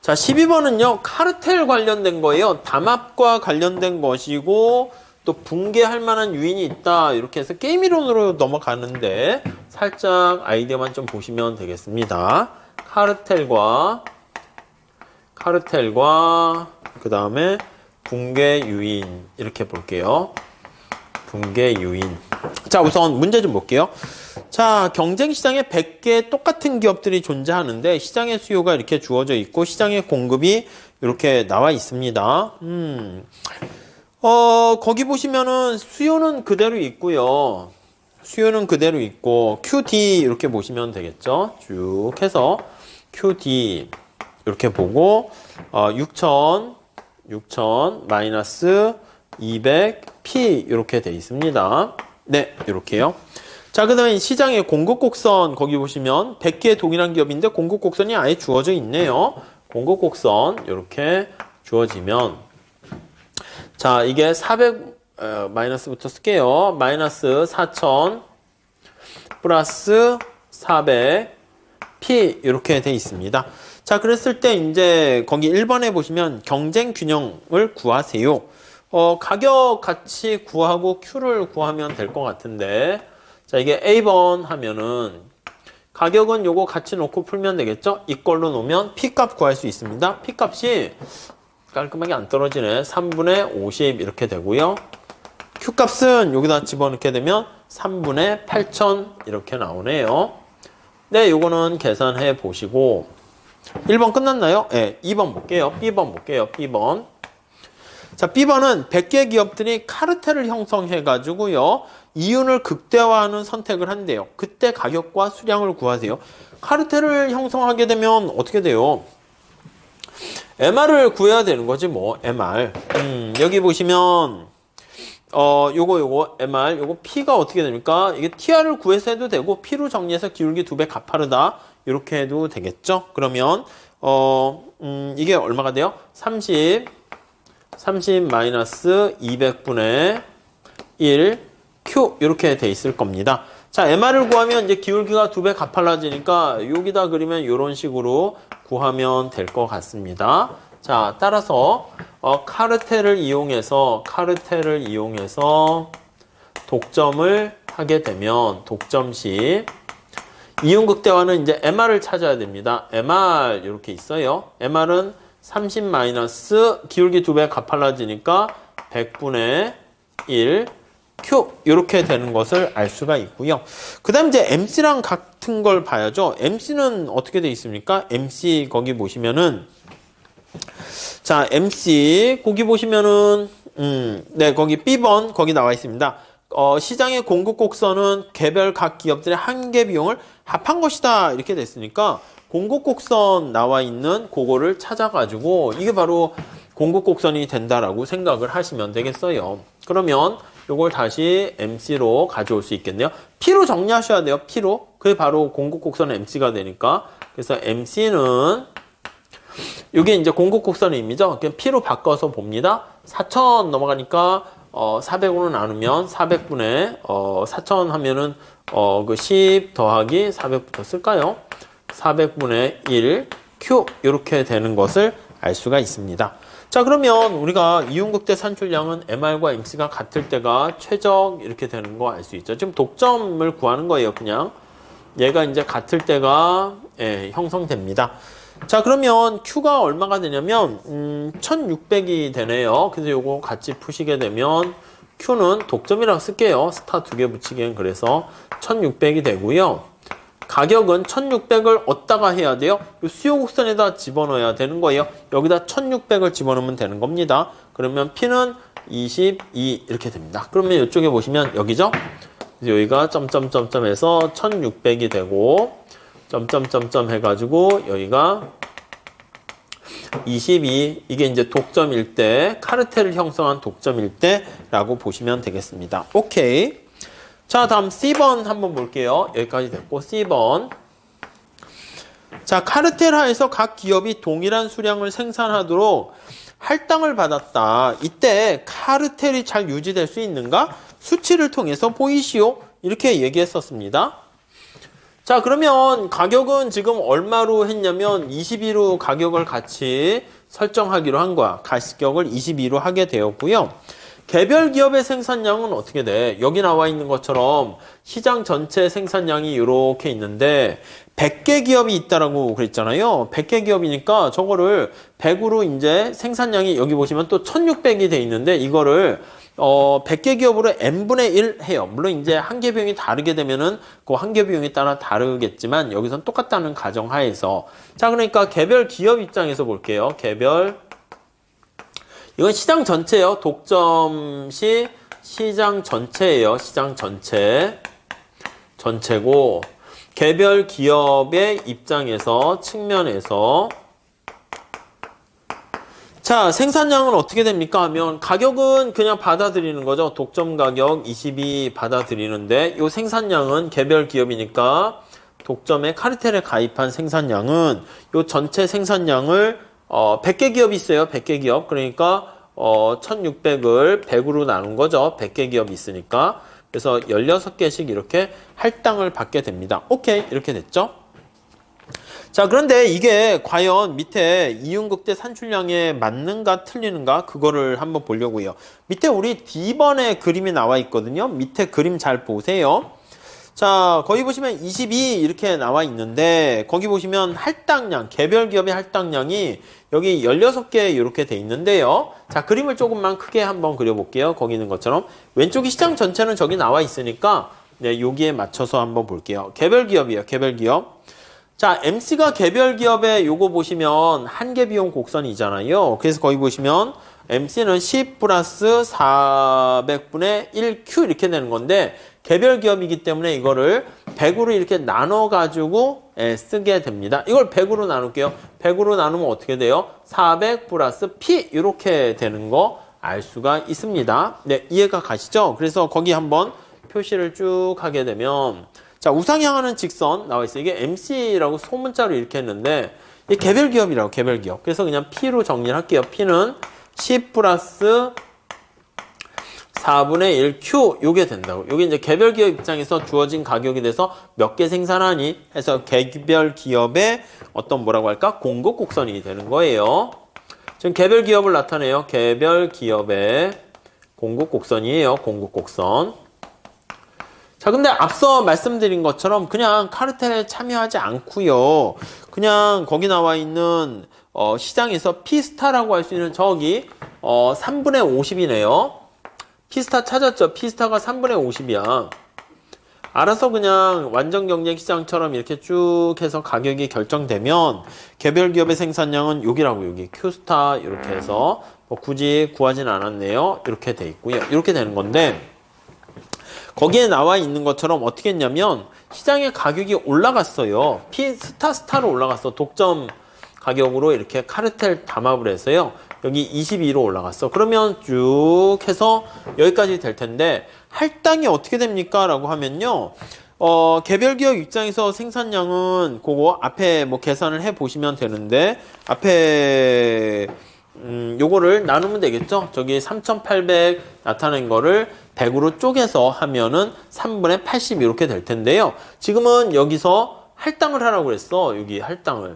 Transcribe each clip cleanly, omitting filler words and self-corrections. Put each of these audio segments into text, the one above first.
자, 12번은요, 카르텔 관련된 거예요. 담합과 관련된 것이고, 또 붕괴할 만한 요인이 있다. 이렇게 해서 게임 이론으로 넘어가는데, 살짝 아이디어만 좀 보시면 되겠습니다. 카르텔과, 그 다음에 붕괴 요인. 이렇게 볼게요. 붕괴 요인. 자, 우선 문제 좀 볼게요. 자, 경쟁 시장에 100개 똑같은 기업들이 존재하는데 시장의 수요가 이렇게 주어져 있고 시장의 공급이 이렇게 나와 있습니다. 거기 보시면은 수요는 그대로 있고요. 수요는 그대로 있고 QD 이렇게 보시면 되겠죠. 쭉 해서 QD 이렇게 보고 6,000 마이너스 200 P 이렇게 돼 있습니다. 네, 이렇게요. 자, 그 다음에 시장의 공급 곡선 거기 보시면 100개의 동일한 기업인데 공급 곡선이 아예 주어져 있네요. 공급 곡선 이렇게 주어지면 자, 이게 400 마이너스부터 쓸게요. 마이너스 4,000 플러스 400 P 이렇게 돼 있습니다. 자, 그랬을 때 이제 거기 1번에 보시면 경쟁 균형을 구하세요. 가격 같이 구하고 Q를 구하면 될 것 같은데 자, 이게 A번 하면은 가격은 요거 같이 놓고 풀면 되겠죠? 이걸로 놓으면 P값 구할 수 있습니다. P값이 깔끔하게 안 떨어지네. 3분의 50 이렇게 되고요. Q값은 여기다 집어넣게 되면 3분의 8,000 이렇게 나오네요. 네, 요거는 계산해 보시고 1번 끝났나요? 네, 2번 볼게요. B번 볼게요. B번. 자, B번은 100개 기업들이 카르텔을 형성해가지고요. 이윤을 극대화하는 선택을 한대요. 그때 가격과 수량을 구하세요. 카르텔을 형성하게 되면 어떻게 돼요? MR을 구해야 되는 거지 뭐. MR. 여기 보시면 요거 MR, 요거 P가 어떻게 됩니까? 이게 TR을 구해서 해도 되고 P로 정리해서 기울기 2배 가파르다. 이렇게 해도 되겠죠? 그러면 이게 얼마가 돼요? 30 마이너스 200분의 1 Q 이렇게 돼 있을 겁니다. 자, MR을 구하면 이제 기울기가 2배 가팔라지니까 여기다 그리면 이런 식으로 구하면 될 것 같습니다. 자, 따라서 카르텔을 이용해서 독점을 하게 되면 독점 시 이윤 극대화는 이제 MR을 찾아야 됩니다. MR 이렇게 있어요. MR은 30 마이너스 기울기 2배 가팔라지니까 100분의 1 Q 이렇게 되는 것을 알 수가 있고요. 그 다음 이제 MC랑 같은 걸 봐야죠. MC는 어떻게 돼 있습니까? MC 거기 보시면은 자, MC 거기 보시면은 네, 거기 B번 거기 나와 있습니다. 시장의 공급 곡선은 개별 각 기업들의 한계 비용을 합한 것이다 이렇게 됐으니까 공급 곡선 나와 있는 그거를 찾아가지고 이게 바로 공급 곡선이 된다라고 생각을 하시면 되겠어요. 그러면 요걸 다시 MC로 가져올 수 있겠네요. P로 정리하셔야 돼요. P로. 그게 바로 공급 곡선은 MC가 되니까. 그래서 MC는 이게 이제 공급 곡선의 의미죠. 그냥 P로 바꿔서 봅니다. 4,000 넘어가니까 400으로 나누면 400분의 4,000 하면은 그 10 더하기 400부터 쓸까요? 400분의 1 Q 이렇게 되는 것을 알 수가 있습니다. 자, 그러면 우리가 이윤극대 산출량은 MR과 MC가 같을 때가 최적 이렇게 되는 거 알 수 있죠. 지금 독점을 구하는 거예요. 그냥 얘가 이제 같을 때가 형성됩니다. 자, 그러면 Q가 얼마가 되냐면 1600이 되네요. 그래서 요거 같이 푸시게 되면 Q는 독점이라고 쓸게요. 스타 2개 붙이기엔 그래서 1600이 되고요. 가격은 1600을 얻다가 해야 돼요. 이 수요 곡선에다 집어넣어야 되는 거예요. 여기다 1600을 집어넣으면 되는 겁니다. 그러면 P는 22 이렇게 됩니다. 그러면 이쪽에 보시면 여기죠. 여기가 점점점점 해서 1600이 되고 점점점점 해가지고 여기가 22 이게 이제 독점일 때 카르텔을 형성한 독점일 때라고 보시면 되겠습니다. 오케이. 자, 다음 C번 한번 볼게요. 여기까지 됐고 C번. 자, 카르텔하에서 각 기업이 동일한 수량을 생산하도록 할당을 받았다. 이때 카르텔이 잘 유지될 수 있는가? 수치를 통해서 보이시오. 이렇게 얘기했었습니다. 자, 그러면 가격은 지금 얼마로 했냐면 22로 가격을 같이 설정하기로 한 거야. 가격을 22로 하게 되었고요. 개별 기업의 생산량은 어떻게 돼? 여기 나와 있는 것처럼 시장 전체 생산량이 이렇게 있는데 100개 기업이 있다라고 그랬잖아요. 100개 기업이니까 저거를 100으로 이제 생산량이 여기 보시면 또 1600이 돼 있는데 이거를 100개 기업으로 n분의 1 해요. 물론 이제 한 개 비용이 다르게 되면은 그 한 개 비용에 따라 다르겠지만 여기선 똑같다는 가정하에서 자, 그러니까 개별 기업 입장에서 볼게요. 개별 이건 시장 전체예요. 독점시 시장 전체예요. 시장 전체고 개별 기업의 입장에서 측면에서 자, 생산량은 어떻게 됩니까 하면 가격은 그냥 받아들이는 거죠. 독점 가격 22 받아들이는데 이 생산량은 개별 기업이니까 독점에 카르텔에 가입한 생산량은 이 전체 생산량을 100개 기업이 있어요. 100개 기업. 그러니까 1600을 100으로 나눈 거죠. 100개 기업이 있으니까. 그래서 16개씩 이렇게 할당을 받게 됩니다. 오케이. 이렇게 됐죠? 자, 그런데 이게 과연 밑에 이윤극대 산출량에 맞는가 틀리는가 그거를 한번 보려고요. 밑에 우리 D번의 그림이 나와 있거든요. 밑에 그림 잘 보세요. 자, 거기 보시면 22 이렇게 나와 있는데 거기 보시면 할당량, 개별 기업의 할당량이 여기 16개 이렇게 돼 있는데요. 자, 그림을 조금만 크게 한번 그려볼게요. 거기 있는 것처럼. 왼쪽이 시장 전체는 저기 나와 있으니까 네, 여기에 맞춰서 한번 볼게요. 개별 기업이에요. 개별 기업. 자, MC가 개별 기업에 요거 보시면 한계 비용 곡선이잖아요. 그래서 거기 보시면 MC는 10 플러스 400분의 1Q 이렇게 되는 건데 개별 기업이기 때문에 이거를 100으로 이렇게 나눠가지고 쓰게 됩니다. 이걸 100으로 나눌게요. 100으로 나누면 어떻게 돼요? 400 플러스 P 이렇게 되는 거 알 수가 있습니다. 네, 이해가 가시죠? 그래서 거기 한번 표시를 쭉 하게 되면 자, 우상 향하는 직선 나와 있어요. 이게 MC라고 소문자로 이렇게 했는데 이게 개별 기업이라고 개별 기업. 그래서 그냥 P로 정리를 할게요. P는 10 플러스 4분의 1Q 요게 된다고. 요게 이제 개별 기업 입장에서 주어진 가격이 돼서 몇 개 생산하니 해서 개별 기업의 어떤 뭐라고 할까? 공급 곡선이 되는 거예요. 지금 개별 기업을 나타내요. 개별 기업의 공급 곡선이에요. 공급 곡선. 자, 근데 앞서 말씀드린 것처럼 그냥 카르텔에 참여하지 않고요. 그냥 거기 나와 있는 시장에서 P스타라고 할 수 있는 저기 3분의 50이네요. P스타 찾았죠? P스타가 3분의 50이야. 알아서 그냥 완전 경쟁 시장처럼 이렇게 쭉 해서 가격이 결정되면 개별 기업의 생산량은 여기라고 여기 Q스타 이렇게 해서 뭐 굳이 구하진 않았네요. 이렇게 돼 있고요. 이렇게 되는 건데 거기에 나와 있는 것처럼 어떻게 했냐면 시장의 가격이 올라갔어요. P스타로 올라갔어. 독점 가격으로 이렇게 카르텔 담합을 해서요. 여기 22로 올라갔어. 그러면 쭉 해서 여기까지 될 텐데 할당이 어떻게 됩니까? 라고 하면요. 개별 기업 입장에서 생산량은 그거 앞에 뭐 계산을 해 보시면 되는데 앞에 요거를 나누면 되겠죠? 저기 3,800 나타낸 거를 100으로 쪼개서 하면은 3분의 80 이렇게 될 텐데요. 지금은 여기서 할당을 하라고 그랬어. 여기 할당을.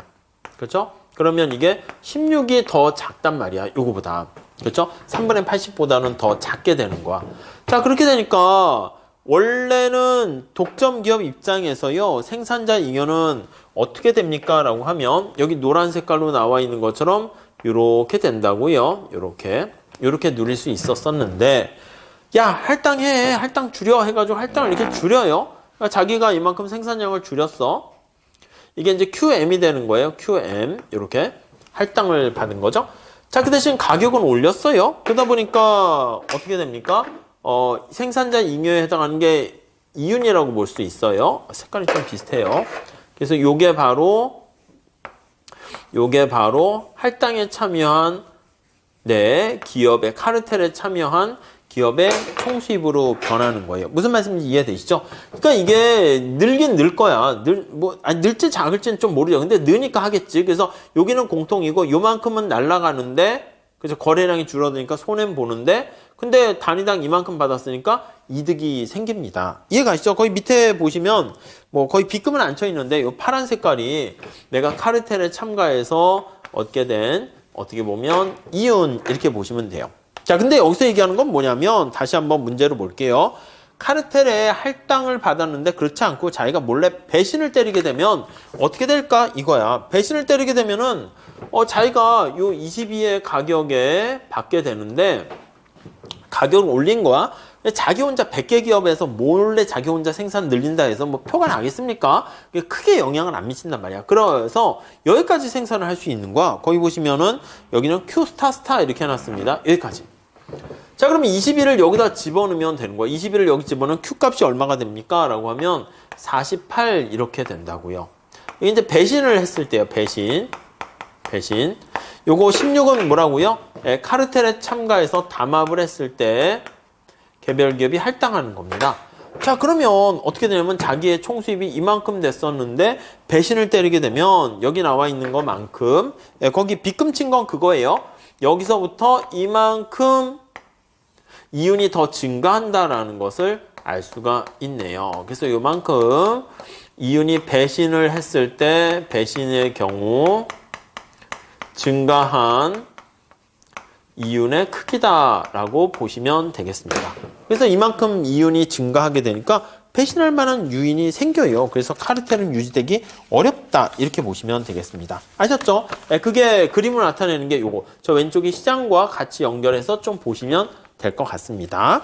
그렇죠? 그러면 이게 16이 더 작단 말이야. 요거보다. 그렇죠? 3분의 80보다는 더 작게 되는 거야. 자, 그렇게 되니까 원래는 독점 기업 입장에서요. 생산자 잉여는 어떻게 됩니까? 라고 하면 여기 노란 색깔로 나와 있는 것처럼 요렇게 된다고요. 요렇게 누릴 수 있었었는데 야, 할당해. 할당 줄여 해가지고 할당을 이렇게 줄여요. 그러니까 자기가 이만큼 생산량을 줄였어. 이게 이제 QM이 되는 거예요. QM. 이렇게 할당을 받은 거죠. 자, 그 대신 가격은 올렸어요. 그러다 보니까 어떻게 됩니까? 생산자 잉여에 해당하는 게 이윤이라고 볼 수 있어요. 색깔이 좀 비슷해요. 그래서 요게 바로 할당에 참여한 기업의 카르텔에 참여한 기업의 총수입으로 변하는 거예요. 무슨 말씀인지 이해되시죠? 그러니까 이게 늘긴 늘 거야. 늘지 작을지는 좀 모르죠. 근데 느니까 하겠지. 그래서 여기는 공통이고 요만큼은 날아가는데 그래서 거래량이 줄어드니까 손해는 보는데 근데 단위당 이만큼 받았으니까 이득이 생깁니다. 이해 가시죠? 거기 밑에 보시면 뭐 거의 B급은 안 쳐 있는데 이 파란 색깔이 내가 카르텔에 참가해서 얻게 된 어떻게 보면 이윤 이렇게 보시면 돼요. 자, 근데 여기서 얘기하는 건 뭐냐면 다시 한번 문제로 볼게요. 카르텔에 할당을 받았는데 그렇지 않고 자기가 몰래 배신을 때리게 되면 어떻게 될까? 이거야. 배신을 때리게 되면은 자기가 요 22의 가격에 받게 되는데 가격을 올린 거야. 자기 혼자 100개 기업에서 몰래 자기 혼자 생산 늘린다 해서 뭐 표가 나겠습니까? 크게 영향을 안 미친단 말이야. 그래서 여기까지 생산을 할 수 있는 거야. 거기 보시면은 여기는 Q 스타 이렇게 해놨습니다. 여기까지. 자, 그러면 21을 여기다 집어넣으면 되는 거야. 21을 여기 집어넣으면 Q 값이 얼마가 됩니까? 라고 하면 48 이렇게 된다고요. 이게 이제 배신을 했을 때요. 배신. 요거 16은 뭐라고요? 카르텔에 참가해서 담합을 했을 때 개별 기업이 할당하는 겁니다. 자, 그러면 어떻게 되냐면 자기의 총수입이 이만큼 됐었는데 배신을 때리게 되면 여기 나와 있는 것만큼 거기 B금 친 건 그거예요. 여기서부터 이만큼 이윤이 더 증가한다라는 것을 알 수가 있네요. 그래서 이만큼 이윤이 배신을 했을 때 배신의 경우 증가한 이윤의 크기다라고 보시면 되겠습니다. 그래서 이만큼 이윤이 증가하게 되니까 배신할 만한 유인이 생겨요. 그래서 카르텔은 유지되기 어렵다 이렇게 보시면 되겠습니다. 아셨죠? 그게 그림으로 나타내는 게 요거 저 왼쪽이 시장과 같이 연결해서 좀 보시면 될 것 같습니다.